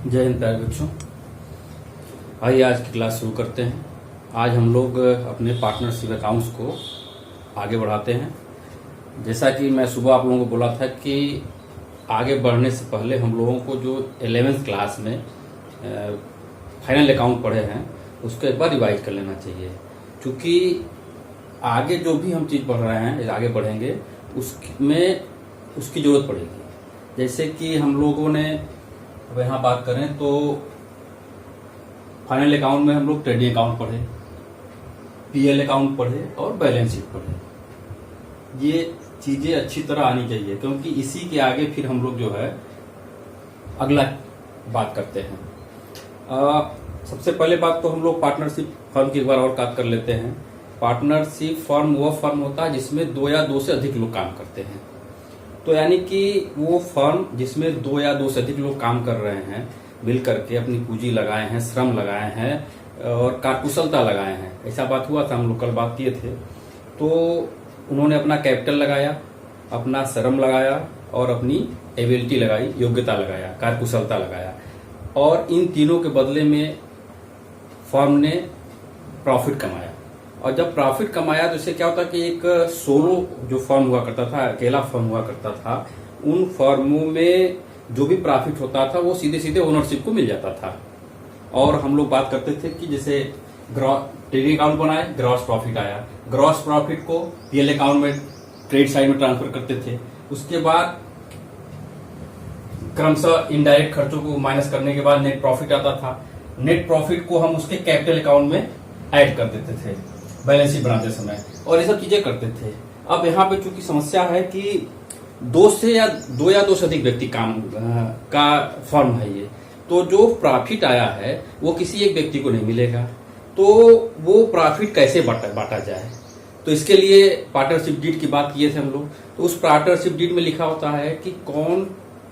जय हिंद प्यारे बच्चों। आइए आज की क्लास शुरू करते हैं। आज हम लोग अपने पार्टनरशिप अकाउंट्स को आगे बढ़ाते हैं। जैसा कि मैं सुबह आप लोगों को बोला था कि आगे बढ़ने से पहले हम लोगों को जो 11th क्लास में फाइनल अकाउंट पढ़े हैं उसको एक बार रिवाइज कर लेना चाहिए, क्योंकि आगे जो भी हम चीज़ पढ़ रहे हैं आगे बढ़ेंगे उसमें उसकी ज़रूरत पड़ेगी। जैसे कि हम लोगों ने अब यहाँ बात करें तो फाइनल अकाउंट में हम लोग ट्रेडिंग अकाउंट पढ़े, पीएल अकाउंट पढ़े और बैलेंस शीट पढ़े। ये चीज़ें अच्छी तरह आनी चाहिए, क्योंकि इसी के आगे फिर हम लोग जो है अगला बात करते हैं। सबसे पहले बात तो हम लोग पार्टनरशिप फर्म की एक बार और बात कर लेते हैं। पार्टनरशिप फर्म वो फर्म होता है जिसमें दो या दो से अधिक लोग काम करते हैं। तो यानी कि वो फर्म जिसमें दो या दो से अधिक लोग काम कर रहे हैं, मिल करके अपनी पूंजी लगाए हैं, श्रम लगाए हैं और कार्यकुशलता लगाए हैं। ऐसा बात हुआ था, हम लोग कल बात किए थे। तो उन्होंने अपना कैपिटल लगाया, अपना श्रम लगाया और अपनी एबिलिटी लगाई, योग्यता लगाया, कार्यकुशलता लगाया, और इन तीनों के बदले में फर्म ने प्रॉफिट कमाया। और जब प्रॉफिट कमाया तो इससे क्या होता कि एक सोलो जो फर्म हुआ करता था, अकेला फर्म हुआ करता था, उन फर्मों में जो भी प्रॉफिट होता था वो सीधे सीधे ओनरशिप को मिल जाता था। और हम लोग बात करते थे कि जैसे ट्रेडिंग अकाउंट बनाए, ग्रॉस प्रॉफिट आया, ग्रॉस प्रॉफिट को पीएल अकाउंट में ट्रेड साइड में ट्रांसफर करते थे। उसके बाद क्रमशः इनडायरेक्ट खर्चों को माइनस करने के बाद नेट प्रॉफिट आता था। नेट प्रॉफिट को हम उसके कैपिटल अकाउंट में ऐड कर देते थे बैलेंस शीट बनाते समय, और ये सब चीजें करते थे। अब यहाँ पे चूंकि समस्या है कि दो या दो से अधिक व्यक्ति काम का फर्म है ये, तो जो प्रॉफिट आया है वो किसी एक व्यक्ति को नहीं मिलेगा। तो वो प्रॉफिट कैसे बांटा जाए, तो इसके लिए पार्टनरशिप डीड की बात किए थे हम लोग। तो उस पार्टनरशिप डीड में लिखा होता है कि कौन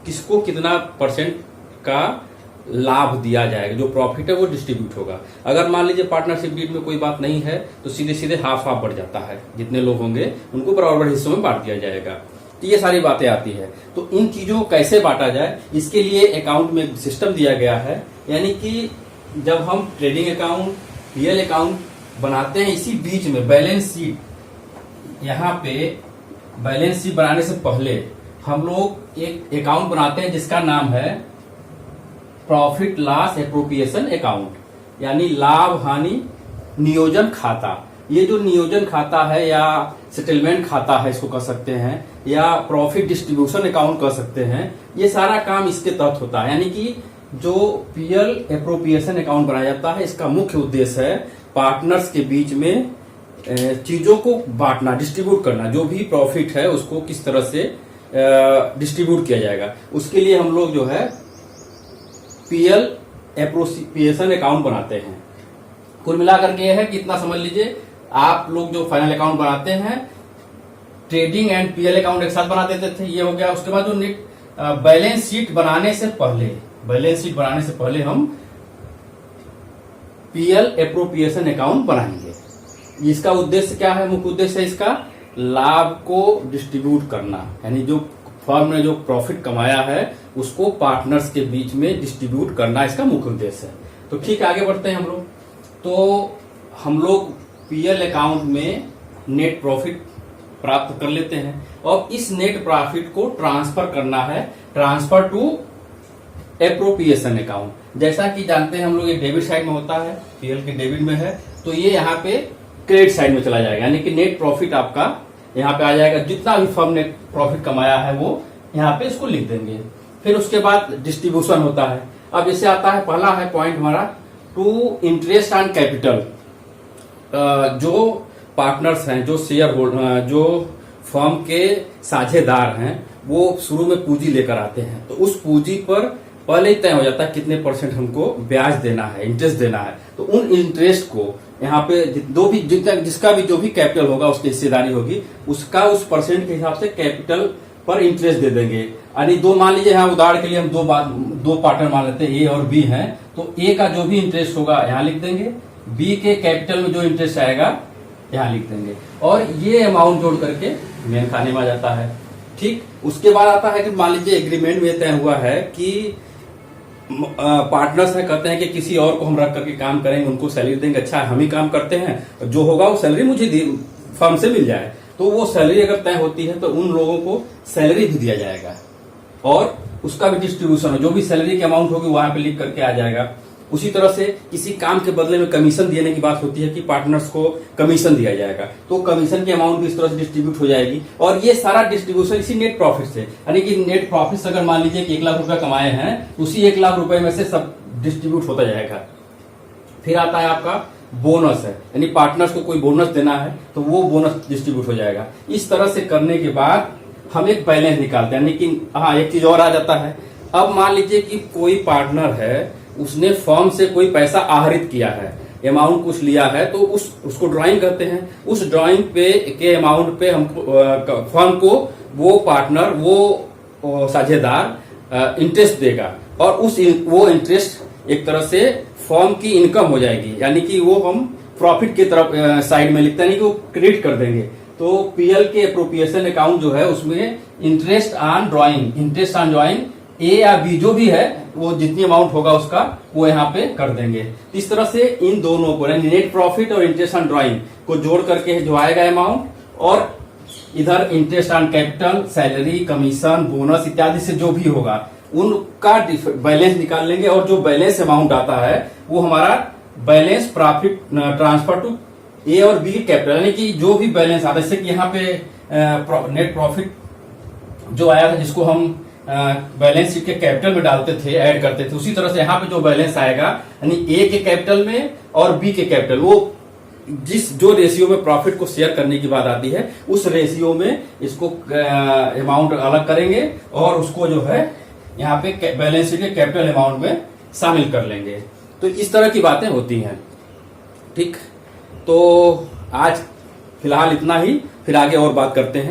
किसको कितना परसेंट का लाभ दिया जाएगा, जो प्रॉफिट है वो डिस्ट्रीब्यूट होगा। अगर मान लीजिए पार्टनरशिप डीड में कोई बात नहीं है तो सीधे सीधे हाफ हाफ बढ़ जाता है, जितने लोग होंगे उनको बराबर हिस्सों में बांट दिया जाएगा। तो ये सारी बातें आती है। तो इन चीजों को कैसे बांटा जाए, इसके लिए अकाउंट में सिस्टम दिया गया है। यानी कि जब हम ट्रेडिंग अकाउंट, पीएल अकाउंट बनाते हैं, इसी बीच में बैलेंस शीट, यहाँ पे बैलेंस शीट बनाने से पहले हम लोग एक अकाउंट बनाते हैं जिसका नाम है प्रॉफिट लॉस एप्रोप्रिएशन अकाउंट, यानी लाभ हानि नियोजन खाता। ये जो नियोजन खाता है या सेटलमेंट खाता है इसको कह सकते हैं, या प्रॉफिट डिस्ट्रीब्यूशन अकाउंट कह सकते हैं, ये सारा काम इसके तहत होता है। यानी कि जो पीएल एप्रोप्रिएशन अकाउंट बनाया जाता है, इसका मुख्य उद्देश्य है पार्टनर्स के बीच में चीजों को बांटना, डिस्ट्रीब्यूट करना। जो भी प्रॉफिट है उसको किस तरह से डिस्ट्रीब्यूट किया जाएगा, उसके लिए हम लोग जो है पीएल एप्रोप्रिएशन अकाउंट बनाते हैं। कुल मिलाकर के यह है कि इतना समझ लीजिए, आप लोग जो फाइनल अकाउंट बनाते हैं ट्रेडिंग एंड पीएल अकाउंट एक साथ बना देते थे, ये हो गया। उसके बाद जो नेट बैलेंस शीट बनाने से पहले हम पीएल एप्रोप्रिएशन अकाउंट बनाएंगे। इसका उद्देश्य क्या है? मुख्य उद्देश्य है इसका लाभ को डिस्ट्रीब्यूट करना, यानी जो फर्म ने जो प्रॉफिट कमाया है उसको पार्टनर्स के बीच में डिस्ट्रीब्यूट करना, इसका मुख्य उद्देश्य है। तो ठीक, आगे बढ़ते हैं हम लोग। तो हम लोग पीएल अकाउंट में नेट प्रॉफिट प्राप्त कर लेते हैं और इस नेट प्रॉफिट को ट्रांसफर करना है, ट्रांसफर टू एप्रोप्रिएशन अकाउंट। जैसा कि जानते हैं हम लोग, ये डेबिट साइड में होता है, पीएल के डेबिट में है, तो ये यहाँ पे क्रेडिट साइड में चला जाएगा। यानी कि नेट प्रॉफिट आपका यहाँ पे आ जाएगा, जितना भी फर्म ने प्रॉफिट कमाया है वो यहाँ पे इसको लिख देंगे। फिर उसके बाद डिस्ट्रीब्यूशन होता है। अब जैसे आता है, पहला है पॉइंट हमारा टू इंटरेस्ट ऑन कैपिटल। जो पार्टनर्स हैं, जो शेयर होल्डर, जो फर्म के साझेदार हैं, वो शुरू में पूंजी लेकर आते हैं, तो उस पूंजी पर पहले ही तय हो जाता है कितने परसेंट हमको ब्याज देना है, इंटरेस्ट देना है। तो उन इंटरेस्ट को यहाँ पे जिसका भी जो भी कैपिटल होगा, उसकी हिस्सेदारी होगी, उसका उस परसेंट के हिसाब से कैपिटल पर इंटरेस्ट दे देंगे। यानी दो, मान लीजिए यहाँ उदाहरण के लिए हम दो पार्टनर मान लेते हैं, ए और बी हैं, तो ए का जो भी इंटरेस्ट होगा यहाँ लिख देंगे, बी के कैपिटल में जो इंटरेस्ट आएगा यहाँ लिख देंगे, और ये अमाउंट जोड़ करके मेन खाने में आ जाता है। ठीक, उसके बाद आता है कि मान लीजिए एग्रीमेंट में तय हुआ है कि पार्टनर्स हैं, कहते हैं कि किसी और को हम रख करके काम करेंगे, उनको सैलरी देंगे, अच्छा हम ही काम करते हैं, जो होगा वो सैलरी मुझे फर्म से मिल जाए। तो वो सैलरी अगर तय होती है तो उन लोगों को सैलरी भी दिया जाएगा और उसका भी डिस्ट्रीब्यूशन, जो भी सैलरी की अमाउंट होगी वहां पे लिख करके आ जाएगा। उसी तरह से किसी काम के बदले में कमीशन देने की बात होती है कि पार्टनर्स को कमीशन दिया जाएगा, तो कमीशन की अमाउंट भी इस तरह से डिस्ट्रीब्यूट हो जाएगी। और ये सारा डिस्ट्रीब्यूशन इसी नेट प्रॉफिट से, यानी कि नेट प्रॉफिट अगर मान लीजिए कि 1 लाख रुपए कमाए हैं, उसी 1 लाख रुपए में से सब डिस्ट्रीब्यूट होता जाएगा। फिर आता है आपका बोनस है, यानी पार्टनर्स को कोई बोनस देना है तो वो बोनस डिस्ट्रीब्यूट हो जाएगा। इस तरह से करने के बाद हम एक बैलेंस निकालते हैं। लेकिन हाँ, एक चीज और आ जाता है। अब मान लीजिए कि कोई पार्टनर है, उसने फर्म से कोई पैसा आहरित किया है, अमाउंट कुछ लिया है, तो उसको ड्राइंग करते हैं। उस ड्राइंग पे के अमाउंट पे हम फर्म को वो पार्टनर, वो साझेदार इंटरेस्ट देगा और वो इंटरेस्ट एक तरह से फर्म की इनकम हो जाएगी, यानी कि वो हम प्रॉफिट की तरफ साइड में लिखते हैं, यानी कि वो क्रेडिट कर देंगे। तो पीएल के अप्रोप्रिएशन अकाउंट जो है उसमें इंटरेस्ट ऑन ड्राइंग ए या बी जो भी है, वो जितनी अमाउंट होगा उसका वो यहाँ पे कर देंगे। इस तरह से इन दोनों को, यानी नेट प्रॉफिट और इंटरेस्ट ऑन ड्राइंग को जोड़ करके जो आएगा अमाउंट, और इधर interest on capital, salary, commission, bonus इत्यादि से जो भी होगा उनका बैलेंस निकाल लेंगे। और जो बैलेंस अमाउंट आता है वो हमारा बैलेंस प्रॉफिट ट्रांसफर टू ए और बी कैपिटल, यानी कि जो भी बैलेंस आता है, जैसे कि यहाँ पे नेट प्रॉफिट जो आया था जिसको हम बैलेंस शीट के कैपिटल में डालते थे, ऐड करते थे, उसी तरह से यहाँ पे जो बैलेंस आएगा, यानी ए के कैपिटल में और बी के कैपिटल, वो जो रेशियो में प्रॉफिट को शेयर करने की बात आती है, उस रेशियो में इसको अमाउंट अलग करेंगे और उसको जो है यहाँ पे बैलेंस शीट के कैपिटल अमाउंट में शामिल कर लेंगे। तो इस तरह की बातें होती हैं। ठीक, तो आज फिलहाल इतना ही, फिर आगे और बात करते हैं।